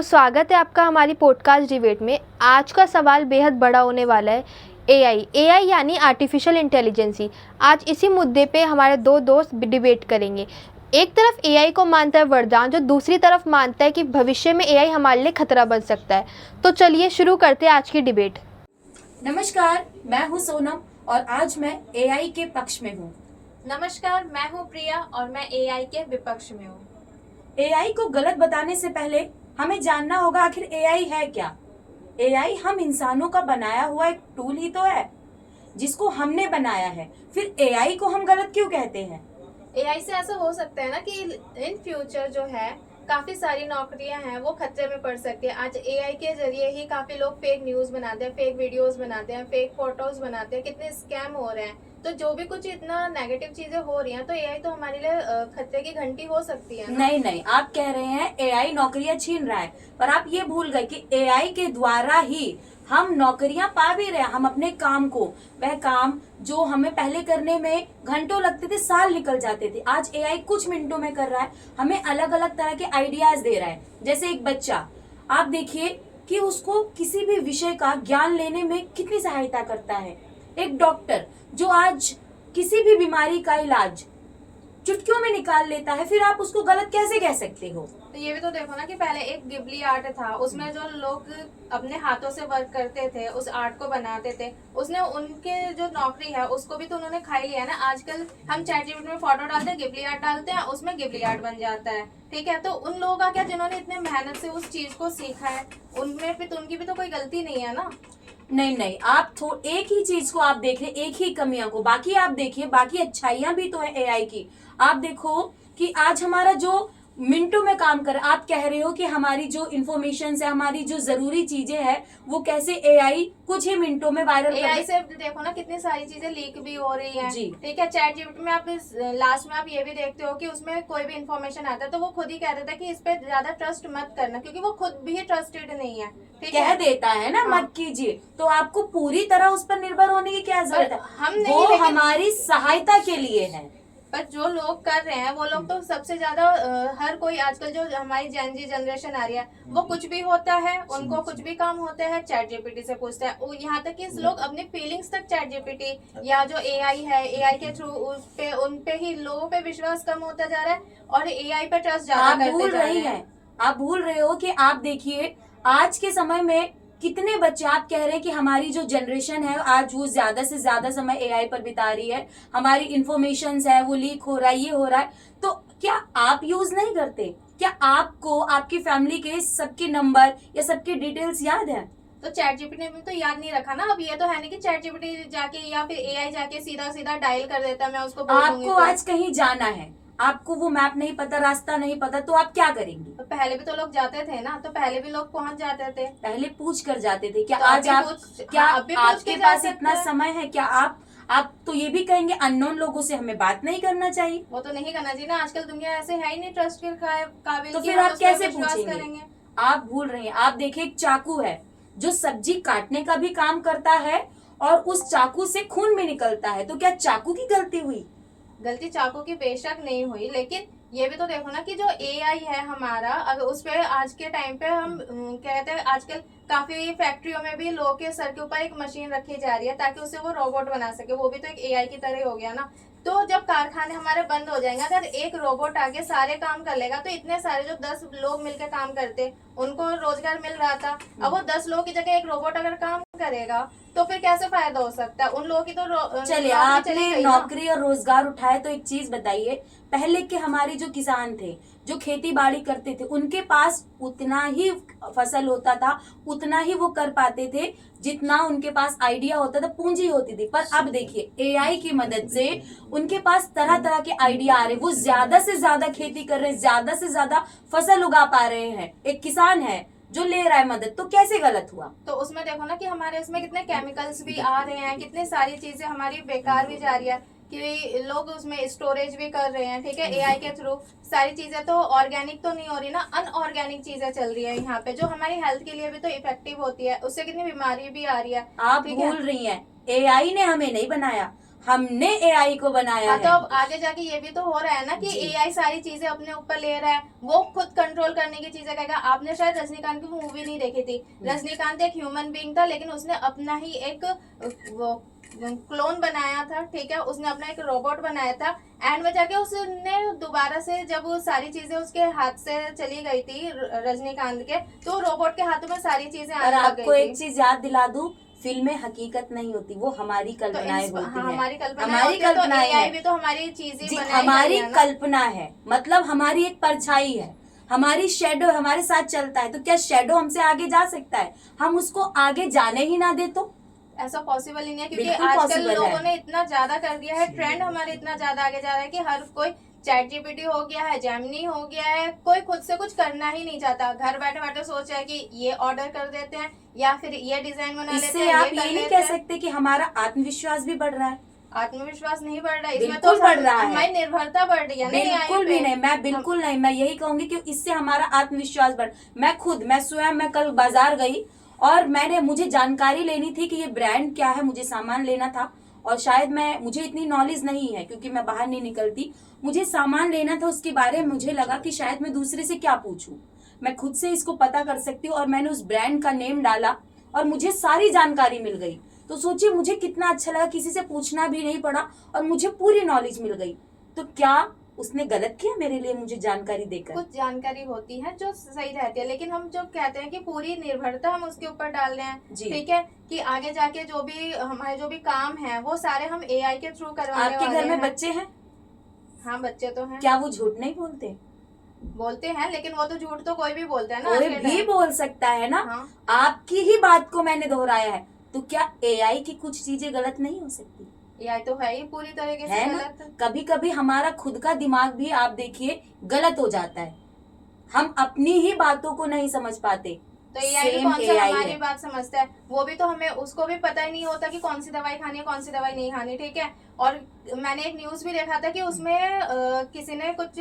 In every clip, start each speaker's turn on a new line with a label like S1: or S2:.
S1: तो स्वागत है आपका हमारी पॉडकास्ट डिबेट में। आज का सवाल बेहद बड़ा होने वाला है। एआई यानी आर्टिफिशियल इंटेलिजेंसी। आज इसी मुद्दे पे हमारे दो दोस्त डिबेट करेंगे। एक तरफ एआई को मानता है वरदान, जो दूसरी तरफ मानता है कि भविष्य में एआई हमारे लिए खतरा बन सकता है। तो चलिए शुरू करते हैं आज की डिबेट।
S2: नमस्कार, मैं हूँ सोनम और आज मैं एआई के पक्ष में हूँ।
S3: नमस्कार, मैं हूँ प्रिया और मैं एआई के विपक्ष में हूँ।
S2: एआई को गलत बताने से पहले हमें जानना होगा आखिर एआई है क्या। एआई हम इंसानों का बनाया हुआ एक टूल ही तो है जिसको हमने बनाया है। फिर एआई को हम गलत क्यों कहते हैं?
S3: एआई से ऐसा हो सकता है ना कि इन फ्यूचर जो है काफी सारी नौकरियां हैं वो खतरे में पड़ सकती है। आज एआई के जरिए ही काफी लोग फेक न्यूज बनाते हैं, फेक वीडियोस बनाते हैं, फेक फोटोज बनाते हैं, कितने स्कैम हो रहे हैं। तो जो भी कुछ इतना नेगेटिव चीजें हो रही हैं तो एआई तो हमारे लिए खतरे की घंटी हो सकती है ना?
S2: नहीं, आप कह रहे हैं एआई नौकरियां छीन रहा है, पर आप ये भूल गए कि एआई के द्वारा ही हम नौकरियां पा भी रहे हैं। हम अपने काम को, वह काम जो हमें पहले करने में घंटों लगते थे, साल निकल जाते थे, आज एआई कुछ मिनटों में कर रहा है। हमें अलग अलग तरह के आइडियाज दे रहा है। जैसे एक बच्चा, आप देखिए कि उसको किसी भी विषय का ज्ञान लेने में कितनी सहायता करता है। एक डॉक्टर जो आज किसी भी बीमारी का इलाज चुटकियों में निकाल लेता है, फिर आप उसको गलत कैसे कह सकते हो?
S3: तो ये भी तो देखो ना कि पहले एक गिबली आर्ट था, उसमें जो लोग अपने हाथों से वर्क करते थे, उस आर्ट को बनाते थे, उसने उनके जो नौकरी है उसको भी तो उन्होंने खा ही लिया ना। आजकल हम चैट जीपीटी में फोटो डालते हैं, गिबली आर्ट डालते हैं, उसमें गिबली आर्ट बन जाता है। ठीक है, तो उन लोगों का क्या जिन्होंने इतने मेहनत से उस चीज को सीखा है, उनमें फिर उनकी भी तो कोई गलती नहीं है ना।
S2: नहीं, आप एक ही चीज को आप देख रहे, एक ही कमियां को, बाकी आप देखिए, बाकी अच्छाइयां भी तो है एआई की। आप देखो कि आज हमारा जो मिनटों में काम कर, आप कह रहे हो कि हमारी जो इन्फॉर्मेशन है, हमारी जो जरूरी चीजें हैं, वो कैसे एआई कुछ ही मिनटों में वायरल
S3: एआई से देखो ना कितनी सारी चीजें लीक भी हो रही हैं।
S2: जी।
S3: ठीक है, चैट जीपीटी में आप लास्ट में आप ये भी देखते हो कि उसमें कोई भी इन्फॉर्मेशन आता है तो वो खुद ही कह देता है कि इस पे ज्यादा ट्रस्ट मत करना, क्योंकि वो खुद भी ट्रस्टेड नहीं है। ठीक
S2: कह
S3: है,
S2: देता है ना,
S3: हाँ।
S2: मत कीजिए, तो आपको पूरी तरह उस पर निर्भर होने की क्या जरूरत है?
S3: हम नहीं,
S2: वो
S3: लेकिन
S2: हमारी सहायता के लिए है।
S3: पर जो लोग कर रहे हैं वो लोग तो सबसे ज्यादा हर कोई आजकल जो हमारी जेनजी जनरेशन आ रही है वो कुछ भी होता है, उनको कुछ भी काम होता है चैट जीपीटी से पूछता है। यहाँ तक कि लोग अपने फीलिंग्स तक चैट जीपीटी या जो एआई है, एआई के थ्रू उन पे ही लोगों पे विश्वास कम होता जा रहा है और एआई पे ट्रस्ट ज्यादा करते जा रहे हैं।
S2: आप भूल रहे हो कि आप देखिए आज के समय में कितने बच्चे, आप कह रहे हैं कि हमारी जो जनरेशन है आज वो ज्यादा से ज्यादा समय एआई पर बिता रही है, हमारी इंफॉर्मेशन है वो लीक हो रहा है, ये हो रहा है, तो क्या आप यूज नहीं करते? क्या आपको आपकी फैमिली के सबके नंबर या सबके डिटेल्स याद है?
S3: तो चैट जीपीटी ने तो याद नहीं रखा ना। अब ये तो है नहीं कि चैट जीपीटी जाके या फिर एआई जाके सीधा सीधा डायल कर देता है, मैं उसको बोल दूंगी
S2: आपको
S3: तो।
S2: आज कहीं जाना है, आपको वो मैप नहीं पता, रास्ता नहीं पता, तो आप क्या करेंगे?
S3: तो पहले भी तो लोग जाते थे ना, तो पहले भी लोग पहुंच जाते थे।
S2: पहले पूछ कर जाते थे। क्या
S3: तो
S2: आज आप, क्या
S3: हाँ, अब भी पूछ
S2: आपके
S3: के जा
S2: पास
S3: सकते
S2: इतना
S3: हैं।
S2: समय है? क्या आप तो ये भी कहेंगे अननोन लोगों से हमें बात नहीं करना चाहिए?
S3: वो तो नहीं करना चाहिए ना, आजकल दुनिया ऐसे है ही नहीं ट्रस्ट के काबिल
S2: तो
S3: कि
S2: फिर
S3: हम
S2: आप
S3: उस पर
S2: कैसे
S3: विश्वास
S2: पूछेंगे?
S3: करेंगे।
S2: आप भूल रहे हैं, आप देखिए एक चाकू है जो सब्जी काटने का भी काम करता है और उस चाकू से खून भी निकलता है, तो क्या चाकू की गलती हुई?
S3: गलती चाकू की बेशक नहीं हुई, लेकिन ये भी तो देखो ना कि जो एआई है हमारा, अगर उस पे आज के टाइम पे हम कहते हैं आजकल काफी फैक्ट्रियों में भी लोगों के सर के ऊपर एक मशीन रखी जा रही है ताकि उससे वो रोबोट बना सके। वो भी तो एक एआई की तरह हो गया ना। तो जब कारखाने हमारे बंद हो जाएंगे, अगर एक रोबोट आके सारे काम कर लेगा, तो इतने सारे जो 10 लोग मिलकर काम करते उनको रोजगार मिल रहा था, अब वो 10 लोगों की जगह एक रोबोट अगर काम करेगा तो फिर कैसे फायदा हो सकता है उन लोगों की? तो
S2: चलिए, आपने नौकरी और रोजगार उठाए, तो एक चीज बताइए, पहले के हमारे जो किसान थे, जो खेती बाड़ी करते थे, उनके पास उतना ही फसल होता था, उतना ही वो कर पाते थे जितना उनके पास आइडिया होता था, पूंजी होती थी। पर अब देखिए एआई की मदद से उनके पास तरह तरह के आइडिया आ रहे, वो ज्यादा से ज्यादा खेती कर रहे हैं, ज्यादा से ज्यादा फसल उगा पा रहे हैं। एक किसान है जो ले रहा है मदद, तो कैसे गलत हुआ?
S3: तो उसमें देखो ना कि हमारे उसमें कितने केमिकल्स भी आ रहे हैं, कितनी सारी चीजें हमारी बेकार भी जा रही है कि लोग उसमें स्टोरेज भी कर रहे हैं। ठीक है, एआई के थ्रू सारी चीजें तो ऑर्गेनिक तो नहीं हो रही ना, अनऑर्गेनिक चीजें चल रही है यहाँ पे, जो हमारी हेल्थ के लिए भी तो इफेक्टिव होती है, उससे कितनी बीमारी भी आ रही है।
S2: आप भूल रही हैं, एआई ने हमें नहीं बनाया, हमने एआई को बनाया
S3: हाँ, तो
S2: है।
S3: अब आगे जाके ये भी तो हो रहा है ना कि
S2: जी।
S3: एआई सारी चीजें अपने ऊपर ले रहा है, वो खुद कंट्रोल करने की चीजें करेगा। आपने शायद रजनीकांत की मूवी नहीं देखी थी। रजनीकांत एक ह्यूमन बीइंग था, लेकिन उसने अपना ही एक वो क्लोन बनाया था, ठीक है, उसने अपना एक रोबोट बनाया था। एंड में जाके उसने दोबारा से जब वो सारी चीजें उसके हाथ से चली गई थी रजनीकांत के, तो रोबोट के हाथों में सारी चीजें
S2: और
S3: आने लग
S2: आपको
S3: गई
S2: एक
S3: थी।
S2: चीज याद दिला दूं, फिल्में हकीकत नहीं होती, वो हमारी
S3: तो
S2: कल्पनाएं होती
S3: हाँ,
S2: हैं।
S3: हमारी कल्पना
S2: हमारी
S3: होती है, तो
S2: कल्पनाएं
S3: एआई
S2: हैं।
S3: भी तो हमारी चीज ही
S2: जी,
S3: बनाई
S2: हमारी
S3: गई है ना।
S2: कल्पना है, मतलब हमारी एक परछाई है, हमारी शेडो हमारे साथ चलता है। तो क्या शेडो हमसे आगे जा सकता है? हम उसको आगे जाने ही ना दे तो?
S3: ऐसा पॉसिबल ही नहीं है, क्योंकि
S2: बिल्कुल
S3: आजकल
S2: possible
S3: लोगों
S2: है।
S3: ने इतना ज्यादा कर दिया है, ट्रेंड हमारे इतना ज्यादा आगे जा रहा है कि हर कोई चैट जीपीटी हो गया है, जेमिनी हो गया है, कोई खुद से कुछ करना ही नहीं चाहता। घर बैठे बैठे सोच रहा है कि ये ऑर्डर कर देते हैं या फिर ये डिजाइन बना लेते
S2: इससे
S3: हैं,
S2: आप
S3: कर
S2: ये नहीं
S3: लेते
S2: कह
S3: हैं।
S2: सकते कि हमारा आत्मविश्वास भी बढ़ रहा है?
S3: आत्मविश्वास नहीं बढ़ रहा है, इसमें
S2: बिल्कुल
S3: तो
S2: बढ़ रहा है।
S3: हमारी निर्भरता बढ़ रही है ना AI
S2: बिल्कुल
S3: पे।
S2: भी नहीं, मैं बिल्कुल नहीं, मैं यही कहूंगी कि इससे हमारा आत्मविश्वास बढ़। मैं स्वयं मैं कल बाजार गई और मुझे जानकारी लेनी थी कि ये ब्रांड क्या है, मुझे सामान लेना था। और शायद मुझे इतनी नॉलेज नहीं है क्योंकि मैं बाहर नहीं निकलती। मुझे सामान लेना था, उसके बारे में मुझे लगा कि शायद मैं दूसरे से क्या पूछूं, मैं खुद से इसको पता कर सकती हूँ। और मैंने उस ब्रांड का नेम डाला और मुझे सारी जानकारी मिल गई। तो सोचिए मुझे कितना अच्छा लगा, किसी से पूछना भी नहीं पड़ा और मुझे पूरी नॉलेज मिल गई। तो क्या उसने गलत किया मेरे लिए मुझे जानकारी देकर?
S3: कुछ जानकारी होती है जो सही रहती है, लेकिन हम जो कहते हैं कि पूरी निर्भरता हम उसके ऊपर डाल रहे हैं,
S2: जी।
S3: ठीक है, कि आगे जाके जो भी हमारे जो भी काम है वो सारे हम एआई के थ्रू करवाने
S2: आपके
S3: वाले
S2: घर में
S3: हैं।
S2: बच्चे हैं?
S3: हाँ, बच्चे तो हैं।
S2: क्या वो झूठ नहीं बोलते?
S3: बोलते हैं, लेकिन वो तो झूठ तो कोई भी बोलता है ना
S2: कोई
S3: आज के
S2: भी
S3: टाइम।
S2: बोल सकता है ना।
S3: हाँ।
S2: आपकी ही बात को मैंने दोहराया है। तो क्या एआई की कुछ चीजें गलत नहीं हो सकती?
S3: एआई तो है ही पूरी तरीके से
S2: है ना?
S3: गलत।
S2: कभी कभी हमारा खुद का दिमाग भी आप देखिए गलत हो जाता है, हम अपनी ही बातों को नहीं समझ पाते।
S3: तो एआई भी
S2: Same
S3: कौन सा
S2: AI
S3: हमारी
S2: है।
S3: बात समझता है? वो भी तो हमें, उसको भी पता ही नहीं होता कि कौन सी दवाई खानी है, कौन सी दवाई नहीं खानी, ठीक है। और मैंने एक न्यूज भी देखा था कि उसमें किसी ने कुछ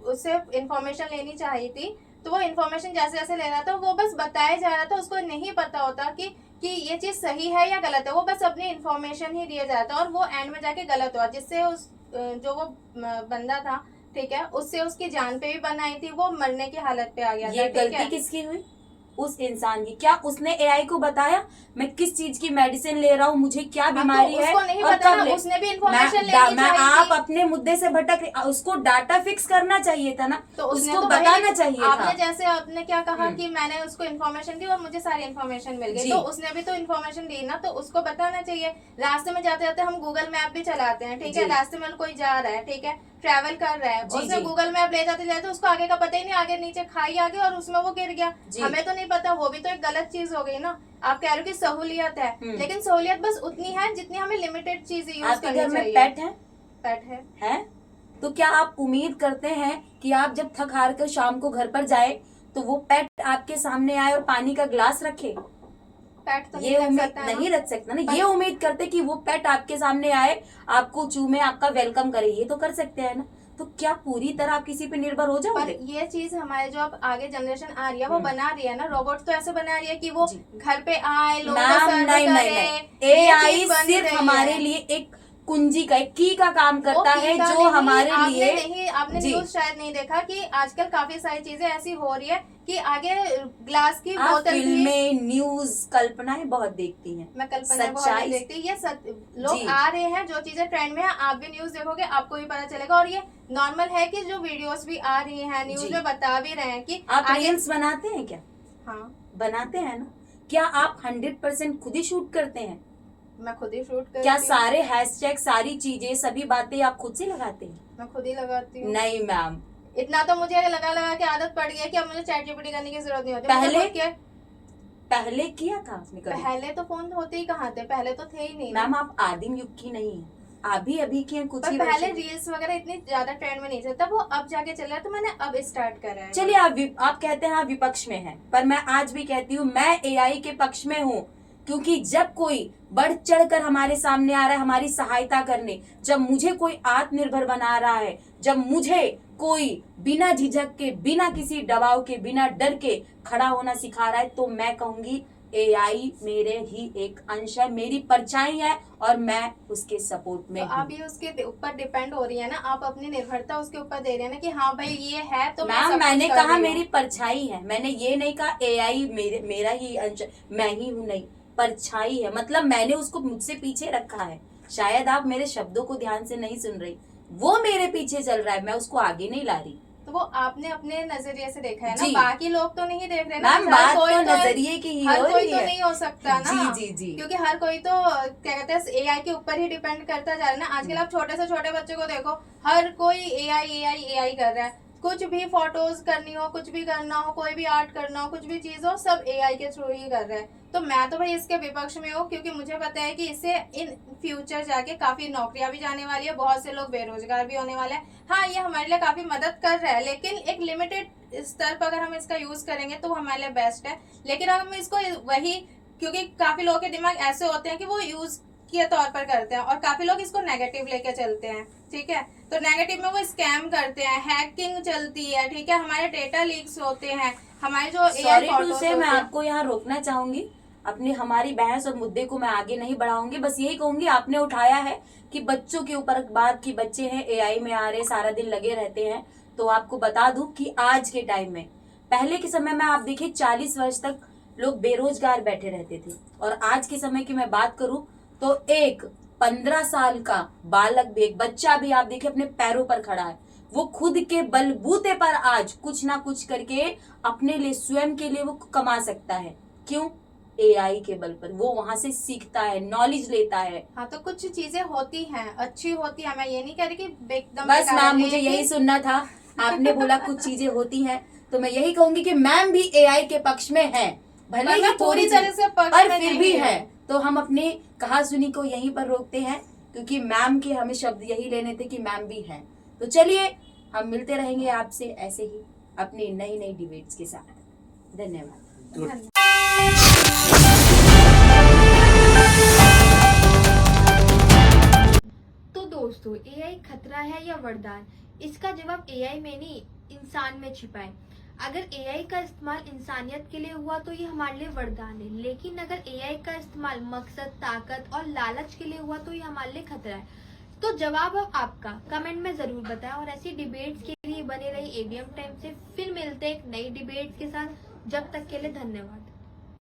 S3: उससे इंफॉर्मेशन लेनी चाहिए थी, तो वो इन्फॉर्मेशन जैसे जैसे ले रहा था वो बस बताया जा रहा था, उसको नहीं पता होता कि ये चीज सही है या गलत है। वो बस अपनी इन्फॉर्मेशन ही दिया जाता और वो एंड में जाके गलत हुआ, जिससे उस जो वो बंदा था, ठीक है, उससे उसकी जान पे भी बनाई थी, वो मरने की हालत पे आ गया था।
S2: ये
S3: ठीक है,
S2: गलती किसकी हुई? उस इंसान की। क्या उसने एआई को बताया मैं किस चीज की मेडिसिन ले रहा हूँ, मुझे क्या बीमारी है
S3: उसको नहीं
S2: और
S3: पता
S2: कब
S3: ना,
S2: ले?
S3: उसने भी इन्फॉर्मेशन लेनी
S2: मैं
S3: चाहिए
S2: आप
S3: थी।
S2: अपने मुद्दे से भटक रही, उसको डाटा फिक्स करना चाहिए था ना,
S3: तो उसने
S2: उसको
S3: तो वही-
S2: बताना चाहिए
S3: आपने
S2: था।
S3: जैसे आपने क्या कहा
S2: हम्म।
S3: कि मैंने उसको इन्फॉर्मेशन दी और मुझे सारी इन्फॉर्मेशन मिल गई,
S2: जी।
S3: तो उसने भी तो इन्फॉर्मेशन दी ना, तो उसको बताना चाहिए। रास्ते में जाते जाते हम गूगल मैप भी चलाते हैं, ठीक है,
S2: जी।
S3: रास्ते में कोई जा रहा है, ठीक है, ट्रैवल कर रहा है,
S2: जी,
S3: उसने
S2: जी।
S3: गूगल मैप ले जाते जाते उसको आगे का पता ही नहीं, आगे नीचे खाई आ गई और उसमें वो गिर गया,
S2: जी।
S3: हमें तो नहीं पता। वो भी तो एक गलत चीज हो गई ना। आप कह रहे हो कि सहूलियत है, लेकिन सहूलियत बस उतनी है जितनी हमें लिमिटेड चीजें यूज
S2: आपके
S3: करनी
S2: घर में
S3: चाहिए।
S2: पेट है?
S3: पेट है।
S2: तो क्या आप उम्मीद करते हैं कि आप जब थक हार कर शाम को घर पर जाए तो वो पेट आपके सामने आए और पानी का ग्लास रखे?
S3: पेट तो
S2: ये
S3: नहीं रख
S2: उम्मीद
S3: सकता है
S2: नहीं
S3: ना।
S2: रख सकता ना। ये उम्मीद करते कि वो पेट आपके सामने आए, आपको चूमे, आपका वेलकम करे, ये तो कर सकते हैं ना। तो क्या पूरी तरह आप किसी पे निर्भर हो
S3: पर
S2: जाओगे?
S3: ये चीज हमारे जो अब आगे जनरेशन आ रही है वो बना रही है ना, रोबोट तो ऐसे बना रही है कि वो
S2: जी।
S3: घर पे आए, लोगों को
S2: मैम
S3: सर्व
S2: नहीं नहीं
S3: करे।
S2: नहीं,
S3: ये
S2: एआई
S3: चीज बन
S2: सिर्फ
S3: रही
S2: हमारे
S3: है।
S2: लिए एक कुंजी का, एक की का काम
S3: वो
S2: करता
S3: की
S2: है
S3: का
S2: जो
S3: नहीं,
S2: हमारे लिए
S3: आपने
S2: जी।
S3: न्यूज शायद नहीं देखा कि आजकल काफी सारी चीजें ऐसी हो रही है कि आगे ग्लास की
S2: आप
S3: बोतल भी।
S2: फिल्में, न्यूज, कल्पनाएं बहुत देखती हैं।
S3: मैं कल्पना बहुत
S2: सच्चाई-
S3: नहीं देखती, ये
S2: जी।
S3: लोग आ रहे हैं, जो चीजें ट्रेंड में है, आप भी न्यूज देखोगे आपको भी पता चलेगा। और ये नॉर्मल है कि जो वीडियोस भी आ रही हैं न्यूज
S2: जी।
S3: में बता भी रहे हैं कि
S2: आप
S3: आगे।
S2: रील्स बनाते हैं क्या?
S3: हाँ,
S2: बनाते हैं ना। क्या आप 100% खुद ही शूट करते हैं?
S3: मैं खुद ही शूट करती
S2: क्या
S3: हूँ।
S2: सारे हैशटैग, सारी चीजें, सभी बातें आप खुद से लगाते हैं?
S3: मैं खुद ही लगाती हूँ।
S2: नहीं मैम,
S3: इतना तो मुझे लगा लगा के आदत पड़ गई है कि अब मुझे चैट जीपीटी करने की जरूरत नहीं होती।
S2: पहले-
S3: मुझे खुद के
S2: पहले किया था आपने कभी?
S3: पहले तो फोन होते ही कहाँ थे, पहले तो थे ही नहीं ना।
S2: मैम आप आदिम युग की नहीं है, अभी की हैं कुछ
S3: पर
S2: ही
S3: पहले
S2: वर्षों की।
S3: रील्स वगैरह इतनी ज्यादा ट्रेंड में नहीं थे, तब वो अब जाके चल रहा है, तो मैंने अब स्टार्ट करा है।
S2: चलिए आप कहते हैं आप विपक्ष में हैं, पर मैं आज भी कहती हूँ मैं एआई के पक्ष में हूँ। क्योंकि जब कोई बढ़ चढ़ कर हमारे सामने आ रहा है हमारी सहायता करने, जब मुझे कोई आत्मनिर्भर बना रहा है, जब मुझे कोई बिना झिझक के, बिना किसी दबाव के, बिना डर के खड़ा होना सिखा रहा है, तो मैं कहूंगी एआई मेरे ही एक अंश है, मेरी परछाई है और मैं उसके सपोर्ट में
S3: तो
S2: हूँ।
S3: आप ये उसके ऊपर डिपेंड हो रही है ना, आप अपनी निर्भरता उसके ऊपर दे रहे हैं ना कि हाँ भाई ये है तो मैं
S2: मैम
S3: सब
S2: मैंने
S3: कुछ कर
S2: कहा
S3: रही हूँ।
S2: मेरी परछाई है, मैंने ये नहीं कहा एआई मेरा ही अंश, मैं ही हूँ, नहीं, परछाई है, मतलब मैंने उसको मुझसे पीछे रखा है। शायद आप मेरे शब्दों को ध्यान से नहीं सुन रही, वो मेरे पीछे चल रहा है, मैं उसको आगे नहीं ला रही।
S3: तो वो आपने अपने नजरिए से देखा है ना,
S2: जी।
S3: बाकी लोग तो नहीं देख रहे ना।
S2: मैम
S3: हर
S2: बात
S3: कोई
S2: तो नजरिए की ही
S3: हर
S2: हो
S3: कोई
S2: रही
S3: तो
S2: है।
S3: नहीं हो सकता ना।
S2: जी जी जी।
S3: क्योंकि हर कोई तो क्या कहते हैं एआई के ऊपर ही डिपेंड करता जा रहा है ना। आजकल आप छोटे से छोटे बच्चे को देखो, हर कोई एआई एआई एआई कर रहा है। कुछ भी फोटोज करनी हो, कुछ भी करना हो, कोई भी आर्ट करना हो, कुछ भी चीज हो, सब एआई के थ्रू ही कर रहा है। तो मैं तो भाई इसके विपक्ष में हूँ, क्योंकि मुझे पता है कि इससे इन फ्यूचर जाके काफी नौकरियां भी जाने वाली है, बहुत से लोग बेरोजगार भी होने वाले हैं। हाँ, ये हमारे लिए काफी मदद कर रहा है, लेकिन एक लिमिटेड स्तर पर अगर हम इसका यूज करेंगे तो हमारे लिए बेस्ट है। लेकिन अगर हम इसको वही, क्योंकि काफी लोगों के दिमाग ऐसे होते हैं कि वो यूज के तौर पर करते हैं और काफी लोग इसको नेगेटिव लेके चलते हैं, ठीक है। तो नेगेटिव में वो स्कैम करते हैं, हैकिंग चलती है, ठीक है, हमारे डेटा लीक्स होते हैं, हमारे जो
S2: सॉरी
S3: एआई
S2: टू से मैं आपको यहाँ रोकना चाहूंगी, अपनी हमारी बहस और मुद्दे को मैं आगे नहीं बढ़ाऊंगी। बस यही कहूंगी, आपने उठाया है कि बच्चों के ऊपर बात की, बच्चे हैं एआई में आ रहे, सारा दिन लगे रहते हैं। तो आपको बता दूं कि आज के टाइम में, पहले के समय में आप देखिए 40 वर्ष तक लोग बेरोजगार बैठे रहते थे, और आज के समय की मैं बात करूं तो एक 15 साल का बालक भी, एक बच्चा भी आप देखिए अपने पैरों पर खड़ा है। वो खुद के बलबूते पर आज कुछ ना कुछ करके अपने लिए, स्वयं के लिए वो कमा सकता है। क्यों? एआई के बल पर। वो वहां से सीखता है, नॉलेज लेता है।
S3: हाँ, तो कुछ चीजें होती हैं, अच्छी होती है, मैं ये नहीं कह रही कि एकदम
S2: बस
S3: बेकार
S2: मैम
S3: है,
S2: मुझे
S3: लेकिन
S2: यही सुनना था, आपने बोला कुछ चीजें होती हैं, तो मैं यही कहूंगी कि मैम भी एआई के पक्ष में है, भले
S3: पर
S2: ही
S3: मैं पूरी
S2: थोड़ी
S3: तरह से पक्ष
S2: पर
S3: में
S2: फिर
S3: नहीं
S2: भी
S3: हूँ।
S2: है। तो हम अपने कहा सुनी को यहीं पर रोकते हैं, क्योंकि मैम के हमें शब्द यही लेने थे कि मैम भी है। तो चलिए हम मिलते रहेंगे आपसे ऐसे ही अपनी नई नई डिबेट्स के साथ। धन्यवाद।
S3: धन्यवाद।
S1: तो दोस्तों, एआई खतरा है या वरदान? इसका जवाब एआई में नहीं, इंसान में छिपा है। अगर एआई का इस्तेमाल इंसानियत के लिए हुआ तो ये हमारे लिए वरदान है, लेकिन अगर एआई का इस्तेमाल मकसद, ताकत और लालच के लिए हुआ तो ये हमारे लिए खतरा है। तो जवाब अब आपका कमेंट में जरूर बताएं, और ऐसी डिबेट्स के लिए बने रही एबीएम टाइम से। फिर मिलते हैं एक नई डिबेट्स के साथ। जब तक के लिए धन्यवाद।